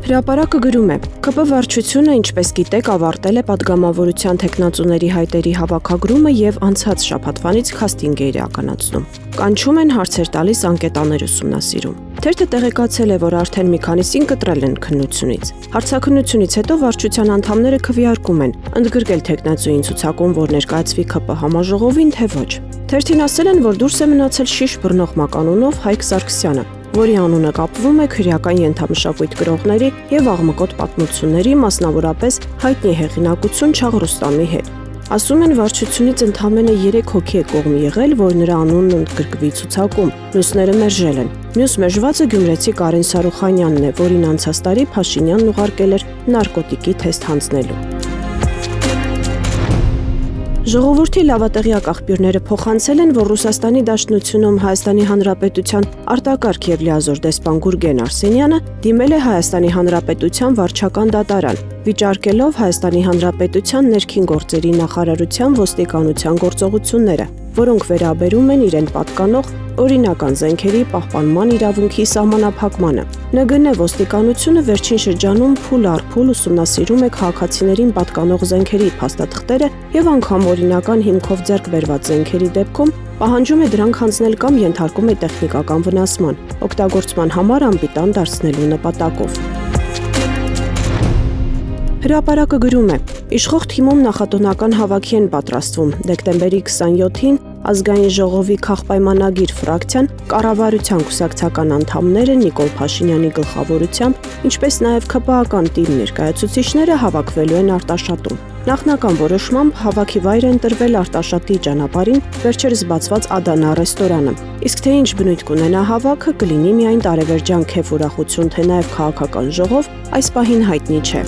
Հրապարակը գրում է. ԿՊ վարչությունը, ինչպես գիտեք, ավարտել է պատգամավորության թեկնածուների հայտերի հավաքագրումը եւ անցած շաբաթվանից քաստինգ է իրականացնում։ Կանչում են, հարցեր տալիս, անկետաներ ուսումնասիրում։ Թերթը տեղեկացել է, որ արդեն մի քանիսին կտրել են քննությունից։ Հարցաքննությունից հետո վարչության անդամները քվեարկում են, ընդգրկել թեկնածուին ցուցակում, որ ներկայացվի ԿՊ համաժողովին, թե ոչ։ Թերթին ասել են, որ դուրս է մնացել շիշ բռնող մականունով Հայկ Սարգսյանը, որի անունը կապվում է քրեական ենթամշակույթ գրողների եւ աղմկոտ պատմությունների, մասնավորապես հայտնի հեղինակություն Չաղ Ռուստամի հետ։ Ասում են, վարչությունից ընդամենը 3 հոգի է կողմ եղել, որ նրա անունն ընդգրկվի ցուցակում, մյուսները մերժել են։ Մյուս մերժվածը գյումրեցի Կարեն Սարուխանյանն է, որին անցած տարի Փաշինյանն ուղարկել էր նարկոտիկի թեստ հանձնելու։ Ժողովրդի լավատեղյակ աղբյուրները փոխանցել են, որ Ռուսաստանի Դաշնությունում Հայաստանի Հանրապետության արտակարգ եւ լիազոր դեսպան Գուրգեն Արսենյանը դիմել է Հայաստանի Հանրապետության վարչական դատարան, վիճարկելով Հայաստանի Հանրապետության ներքին գործերի նախարարության ոստիկանության գործողությունները, որոնք վերաբերում են իրեն պատկանող օրինական զենքերի պահպանման իրավունքի սահմանափակմանը։ ՆԳՆ ոստիկանությունը վերջին շրջանում փուլ առ փուլ ուսումնասիրում է քաղաքացիներին պատկանող զենքերի փաստաթղթերը եւ անգամ օրինական հիմքով ձեռք բերված զենքերի դեպքում պահանջում է դրանք հանձնել կամ ենթարկում է տեխնիկական վնասման, օգտագործման համար անպիտան դարձնելու նպատակով։ Հրապարակը գրում է. Իշխող թիմում նախատոնական հավաքի են պատրաստվում դեկտեմբերի 27-ին Ազգային ժողովի քաղպայմանագիր ֆրակցիան կառավարության կուսակցական անդամները Նիկոլ Փաշինյանի գլխավորությամբ, ինչպես նաև ԿՊԱ-ական թիմ ներկայացուցիչները հավաքվելու են Արտաշատում։ Նախնական որոշմամբ հավաքի վայր է ընտրվել Արտաշատի ճանապարհին վերջերս բացված Ադանա ռեստորանը։ Իսկ թե ինչ բնույթ կունենա հավաքը, կլինի միայն տարեվերջյան քեֆ ուրախություն, թե նաև քաղաքական ժողով, այս պահին հայտնի չէ։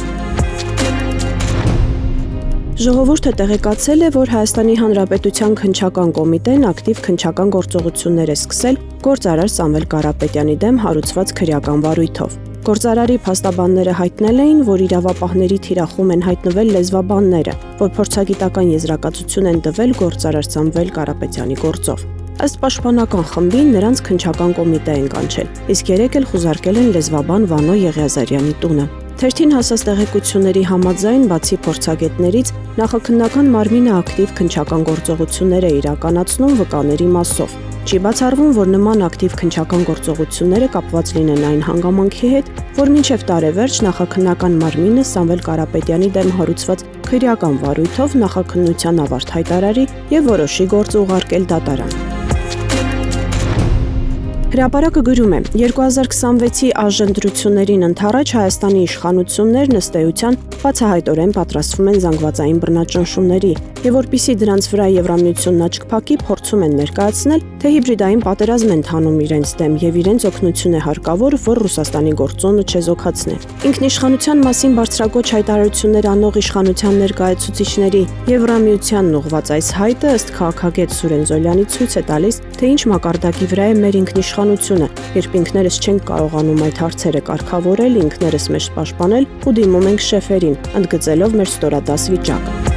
Ժողովուրդը տեղեկացել է, որ Հայաստանի Հանրապետության քննչական կոմիտեն ակտիվ քննչական գործողություններ է սկսել գործարար Սամվել Կարապետյանի դեմ հարուցված քրեական վարույթով։ Գործարարի փաստաբանները հայտնել էին, որ իրավապահների թիրախում են հայտնվել լեզվաբանները, որ փորձագիտական եզրակացություն են տվել գործարար Սամվել Կարապետյանի գործով։ Ըստ պաշտպանական խմբի նրանց քննչական կոմիտե են կանչել, իսկ երեկ էլ խուզարկել են լեզվաբան Վանո Եղիազարյանի տունը։ Թերթին հասած տեղեկությունների համաձայն, բացի փորձագետներից, նախաքննական մարմինը ակտիվ քննչական գործողություններ է իրականացնում վկաների մասով։ Չի բացառվում, որ նման ակտիվ քննչական գործողությունները կապված լինեն այն հանգամանքի հետ, որ մինչև տարեվերջ նախաքննական մարմինը Սամվել Կարապետյանի դեմ հարուցված քրեական վարույթով նախաքննության ավարտ հայտարարի եւ որոշի գործը ուղարկել դատարան։ Հրապարակը գրում է. 2026-ի աժընտրություններին ընդառաջ Հայաստանի իշխանություններն ըստ էության բացահայտորեն պատրաստվում են զանգվածային բռնաճնշումների եւ որպիսի դրանց վրա Եվրամիությունն աչք փակի, փորձում են ներկայացնել, թե հիբրիդային պատերազմ են թանում իրենց դեմ եւ իրենց օգնություն է հարկավոր, որ Ռուսաստանի գործոնը չեզոքացնի։ Ինքնիշխանության մասին բարձրագույն հայտարարություններ անող իշխանության ներկայացուցիչների Եվրամիությանն ուղված այս հայտը ըստ քաղաքագետ Սուրեն Զոլյանի ցույց է տալիս, թե ինչ մակարդակի վրա է մեր ինքնիշխանությունը, երբ ինքներս չենք կարողանում այդ հարցերը կարգավորել, ինքներս մեզ պաշտպանել ու դիմում ենք շեֆերին, ընդգծելով մեր ստորադաս վիճակը։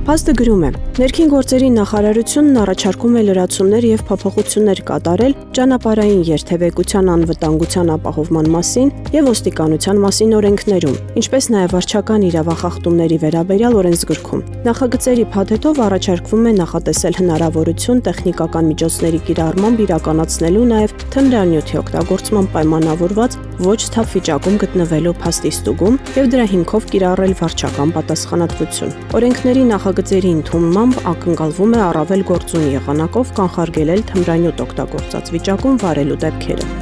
Փաստը գրում է. Ներքին գործերի նախարարությունն առաջարկում է լրացումներ եւ փոփոխություններ կատարել ճանապարհային երթևեկության անվտանգության ապահովման մասին եւ ոստիկանության մասին օրենքներում, ինչպես նաեւ վարչական իրավախախտումների վերաբերյալ օրենսգրքում։ Նախագծերի փաթեթով առաջարկվում է նախատեսել հնարավորություն տեխնիկական միջոցների կիրառմամբ իրականացնելու նաեւ թմրանյութի օգտագործման պայմանավորված ոչ թափ վիճակում գտնվելու փաստի ստուգում եւ դրա հիմքով կիրառել վարչական պատասխանատվություն։ Օրենքների նախագծերի ընդունմամբ ակնկալվում է առավել գործուն եղանակով կանխարգելել թմրանյութ օգտագործած վիճակում վարելու դեպքերը։